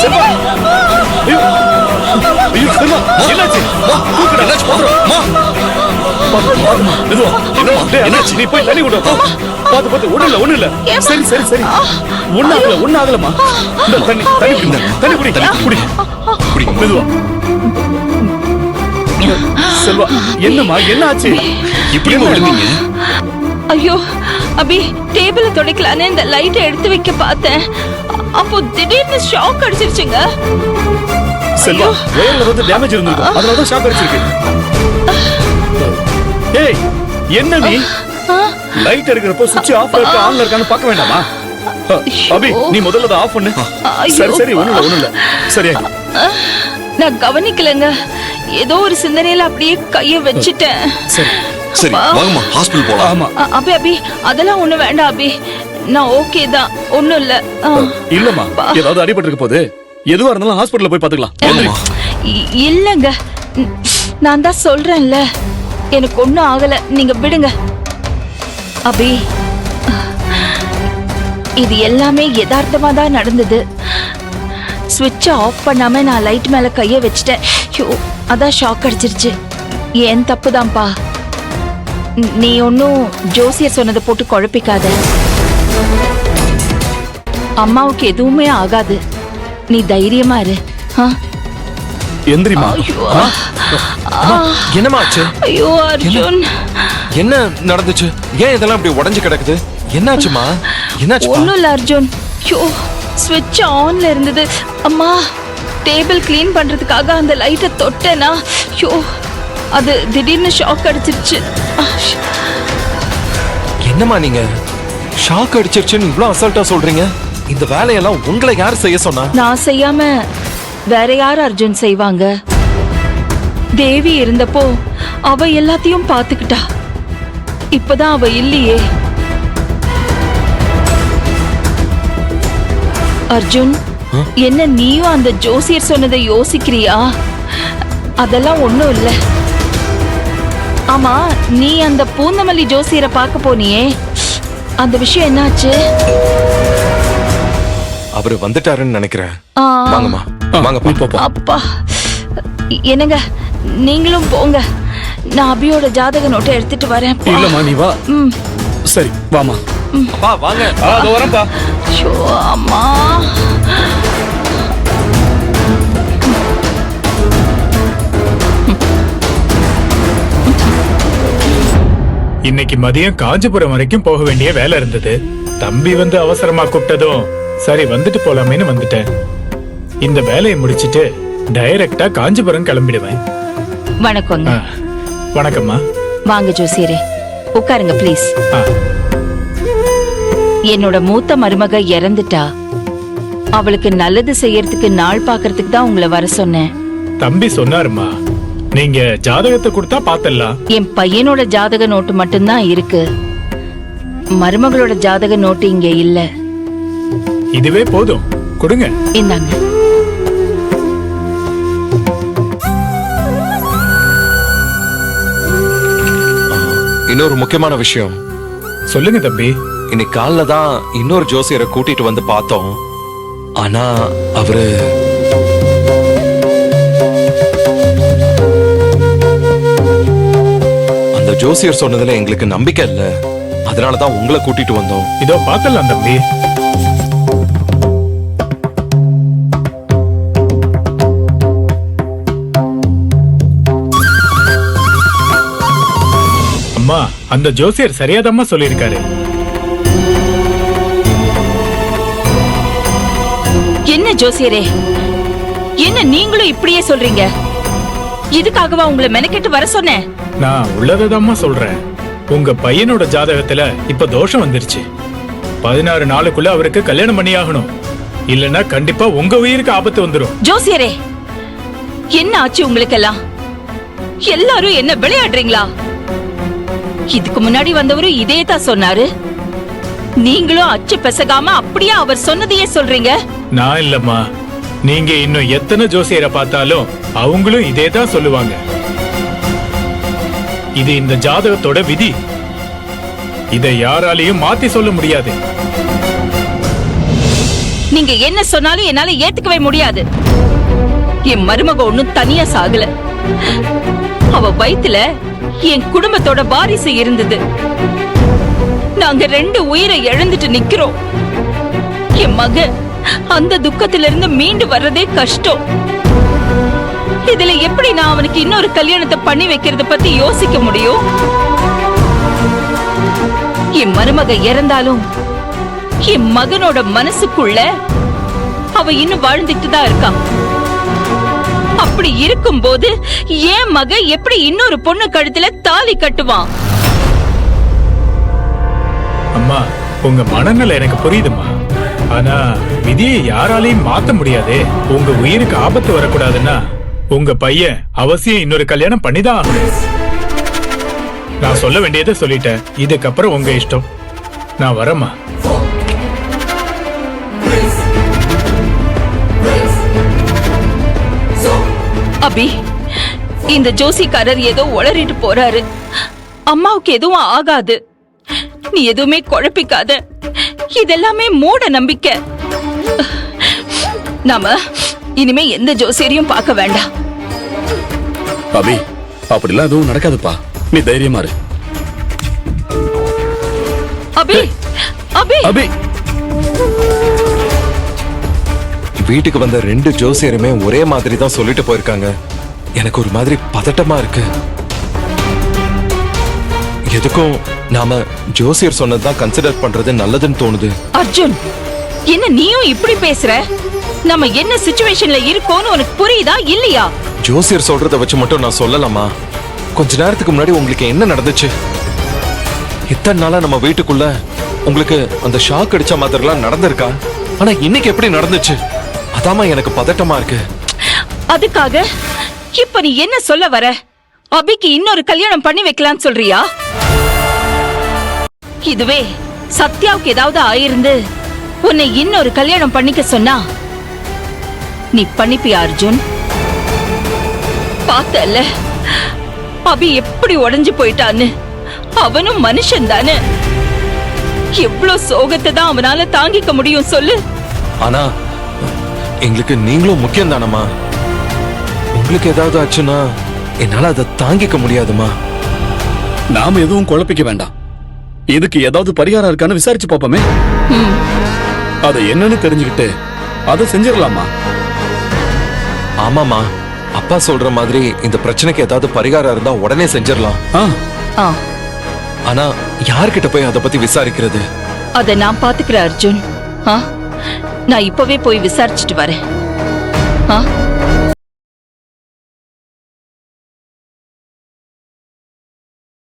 செல்வா ஐயோ ஐயோ செல்வா என்னாச்சு தூக்குடா என்னாச்சு பாத்துமா மெதுவா என்னாச்சு நீ போய் தண்ணி விடு பாத்து ஒண்ணு இல்ல சரி ஒண்ணாகலமா இந்த தண்ணி குடி மெதுவா செல்வா என்னம்மா என்னாச்சு இப்படி விழுந்தீங்க ஐயோ அபி டேபிள துடைக்கலான்னு இந்த லைட்டை எடுத்து வைக்க பார்த்தேன். அப்போ திடீர்னு ஷாக் அடிச்சிருச்சுங்க. செல்வா வயர்ல வந்து டேமேஜ் இருந்திருக்கு அதனால தான் ஷாக் அடிச்சிருக்கு. ஏய் என்ன நீ லைட் எடுக்கிறப்போ சுவிட்ச் ஆஃப் இருக்கா ஆன்ல இருக்கான்னு பார்க்க வேண்டாமா? அபி நீ முதல்ல அதை ஆஃப் பண்ணு. சரி ஒண்ணும் இல்ல சரியா நான் கவனிக்கலங்க. ஏதோ ஒரு சிந்தனையில அப்படியே கைய வச்சிட்டேன். சரி வாங்கம்மா ஹாஸ்பிடல் போலாம். ஆமா அபி அதெல்லாம் ஒண்ணு வேண்டாம் அபி. நான் ஓகே தான் ஒண்ணும் இல்ல. இல்லம்மா ஏதாவது அடிபட்டு இருக்க போது எதுவா இருந்தாலும் ஹாஸ்பிடல்ல போய் பாத்துக்கலாம். இல்லங்க நான் தான் சொல்றேன்ல எனக்கு ஒண்ணும் ஆகல நீங்க விடுங்க. அபி இது எல்லாமே யதார்த்தமா தான் நடந்தது. ஸ்விட்சை ஆஃப் பண்ணாம நான் லைட் மேல கைய வச்சிட்டேன். அதான் ஷாக் அடிச்சிருச்சு. ஏன் தப்புதான்ப்பா. நீ ஒன்னும் ஜோசியர் சொன்னதை போட்டு குழப்பிக்காத. அம்மாவுக்கு எதுவுமே ஆகாது. நீ தைரியமா இரு. எந்திரிமா. என்னமா ஆச்சு? ஐயோ அர்ஜுன் என்ன நடந்துச்சு? ஏன் இதெல்லாம் இப்படி உடைஞ்சு கிடக்குது? என்னாச்சுமா? என்னாச்சு? ஒண்ணும் இல்ல அர்ஜுன். ஐயோ ஸ்விட்ச் ஆன்ல இருந்தது. அம்மா டேபிள் கிளீன் பண்றதுக்காக அந்த லைட்டை தொட்டேனா ஐயோ அது திடீர்னு ஷாக் அடிச்சிருச்சு. என்னம்மா நீங்க ஷாக் அடிச்சிருச்சுன்னு இவ்வளவு அசால்ட்டா சொல்றீங்க? இந்த வேலையெல்லாம் உங்களை யார் செய்ய சொன்னா? நான் செய்யாம வேற யார் அர்ஜுன் செய்வாங்க? தேவி இருந்தப்போ அவ எல்லாத்தையும் பாத்துக்கிட்டா. இப்பதான் அவ இல்லையே. அர்ஜுன் என்ன நீயும் அந்த ஜோசியர் சொன்னதை யோசிக்கிறியா? அதெல்லாம் ஒண்ணும் இல்ல. ஆமா நீ அந்த பூந்தமல்லி ஜோசியரை பார்க்க போனியே அந்த விஷயம் என்னாச்சு? அவரு வந்துட்டாருன்னு நினைக்கிறேன். வாங்கம்மா வாங்க போப்போம். அப்பா என்னங்க நீங்களும் போங்க. நான் அபியோட ஜாதக நோட்டை எடுத்துட்டு வரேன். இல்லம்மா நீ வா. சரி வாமா. அப்பா வாங்க. அதோ வரேன்ப்பா. ஐயோ அம்மா இன்னைக்கு மதியம் காஞ்சிபுரம் வரைக்கும் போக வேண்டிய வேலை இருந்தது. தம்பி வந்து அவசரமா கூப்பிட்டதும் சரி வந்துட்டு போலாமேன்னு வந்துட்டேன். இந்த வேலையை முடிச்சிட்டு டைரக்டா காஞ்சிபுரம் கிளம்பிடுவேன். வணக்கங்க. வணக்கம்மா. வாங்க ஜோசியரே உட்காருங்க ப்ளீஸ். என்னோட மூத்த மருமக இறந்துட்டா. அவளுக்கு நல்லது செய்யறதுக்கு நாள் பாக்குறதுக்கு தான் உங்களை வர சொன்னேன். தம்பி சொன்னாருமா நீங்க ஜாதகத்தை கொடுத்தா பாத்தலாம். என் பையனோட ஜாதக நோட்டு மட்டும்தான் இருக்கு. மருமகளோட ஜாதக நோட்டு இங்க இல்ல. இதுவே போதும் கொடுங்க. இந்தாங்க. இன்னொரு முக்கியமான விஷயம். சொல்லுங்க தம்பி. இன்னைக்கு காலைல தான் இன்னொரு ஜோசியரை கூட்டிட்டு வந்து பார்த்தோம். ஆனா அவரு அந்த ஜோசியர் சொன்னதுல எங்களுக்கு நம்பிக்கை இல்ல. அதனாலதான் உங்களை கூட்டிட்டு வந்தோம். இதோ பார்த்தலாம் தம்பி. அம்மா அந்த ஜோசியர் சரியாதம்மா சொல்லியிருக்காரு. என்ன ஜோசியரே என்ன நீங்களும் இப்படியே சொல்றீங்க? இதுக்காகவா உங்களை மெனக்கெட்டு வர சொன்னேன்? நான் உள்ளதாம்மா சொல்றேன். உங்க பையனோட ஜாதகத்துல இப்ப தோஷம் வந்துருச்சு. 16 நாளுக்குள்ள அவருக்கு கல்யாணம் பண்ணி ஆகணும். இல்லன்னா கண்டிப்பா உங்க உயிருக்கு ஆபத்து வந்துடும். ஜோசியரே என்ன ஆச்சு உங்களுக்கெல்லாம்? எல்லாரும் என்ன விளையாடுறீங்களா? இதுக்கு முன்னாடி வந்தவரும் இதே தான் சொன்னாரு. நீங்களும் அச்சு பெசகாம அப்படியே அவர் சொன்னதையே சொல்றீங்க. நான் இல்லம்மா, நீங்க இன்னும் எத்தனை ஜோசியரை பார்த்தாலும் அவங்களும் இதே தான் சொல்லுவாங்க. இது இந்த ஜாதகத்தோட விதி. இதை யாராலையும் மாத்தி சொல்ல முடியாது. நீங்க என்ன சொன்னாலும் என்னால ஏத்துக்கவே முடியாது. என் மருமக ஒண்ணும் தனியா சாகல. அவ வயித்துல என் குடும்பத்தோட வாரிசு இருந்தது. நாங்க 2 உயிரை இழந்துட்டு நிக்கிறோம். என் மக அந்த துக்கத்திலிருந்து மீண்டு வர்றதே கஷ்டம். இதுல எப்படி நான் அவனுக்கு இன்னொரு கல்யாணத்தை பண்ணி வைக்கிறத பத்தி யோசிக்க முடியும்? என் மருமக இறந்தாலும் என் மகனோட மனசுக்குள்ள அவ இன்னும் வாழ்ந்துட்டு தான் இருக்கா. அப்படி இருக்கும்போது என் மக எப்படி இன்னொரு பொண்ணு கழுத்துல தாலி கட்டுவான்? அம்மா, உங்க மனநிலை எனக்கு புரியுதுமா. ஆனா விதியை யாராலையும் மாத்த முடியாதே. உங்க உயிருக்கு ஆபத்து வரக்கூடாதுன்னா உங்க பையன் அவசியம் இன்னொரு கல்யாணம் பண்ணிதான் ஆகணும். நான் சொல்ல வேண்டியதை சொல்லிட்டேன். இதுக்கப்புறம் உங்க இஷ்டம். நான் வரேம்மா. அபி, இந்த ஜோசிக்காரர் ஏதோ உளறிட்டு போறாரு. அம்மாவுக்கு எதுவும் ஆகாது. நீ எதுவுமே குழப்பிக்காத. இதெல்லாமே மூட நம்பிக்கை. நாம இனிமே எந்த ஜோசியரையும் பார்க்க வேண்டாம். அபி, அப்படிலாம் எதுவும் நடக்காதுப்பா. நீ தைரியமா இரு. அபி, அபி, அபி, வீட்டுக்கு வந்த 2 ஜோசியருமே ஒரே மாதிரி தான் சொல்லிட்டு போயிருக்காங்க. எனக்கு ஒரு மாதிரி பதட்டமா இருக்கு. எதுக்கும் நாம ஜோசியர் சொன்னதுதான் கன்சிடர் பண்றது நல்லதுன்னு தோணுது. அர்ஜுன், என்ன நீயும் இப்படி பேசுற? நம்ம என்ன சிச்சுவேஷன்ல இருக்கோம்னு உனக்கு புரியுதா இல்லையா? ஜோசியர் சொல்றத வச்சு மட்டும் நான் சொல்லலாமா? கொஞ்ச நேரத்துக்கு முன்னாடி உங்களுக்கு என்ன நடந்துச்சு? இத்தனை நாளா நம்ம வீட்டுக்குள்ள உங்களுக்கு அந்த ஷாக் அடிச்ச மாதிரிலாம் நடந்திருக்கா? ஆனா இன்னைக்கு எப்படி நடந்துச்சு? அதாமா எனக்கு பதட்டமா இருக்கு. அதுக்காக இப்ப நீ என்ன சொல்ல வர? அபிக்கு இன்னொரு கல்யாணம் பண்ணி வைக்கலாம்னு சொல்றியா? இதுவே சத்யாவுக்கு ஏதாவது ஆயிருந்து உன்னை இன்னொரு கல்யாணம் பண்ணிக்க சொன்னா நீ பண்ணிப்பியா அர்ஜுன்? பார்த்தல அபி எப்படி உடைஞ்சு போயிட்டான்னு. அவனும் மனுஷன் தானே. எவ்வளவு சோகத்தை தான் அவனால தாங்கிக்க முடியும் சொல்லு. ஆனா எங்களுக்கு நீங்களும் முக்கியம் தானம்மா. உங்களுக்கு ஏதாவது ஆச்சுன்னா என்னால அதை தாங்கிக்க முடியாதுமா. நாம எதுவும் குழப்பிக்க வேண்டாம். இதுக்கு ஏதாவது பரிகாரம் இருக்கான்னு விசாரிச்சு பாப்போமே. அது என்னன்னு தெரிஞ்சுக்கிட்டு அதை செஞ்சிடலாமா? ஆமாமா, அப்பா சொல்ற மாதிரி இந்த பிரச்சனைக்கு ஏதாவது பரிகாரம் இருந்தா உடனே செஞ்சிடலாம். ஆனா யார்கிட்ட போய் அதை பத்தி விசாரிக்கிறது? அத நான் பாத்துக்கிறேன் அர்ஜுன். நான் இப்பவே போய் விசாரிச்சுட்டு வரேன்.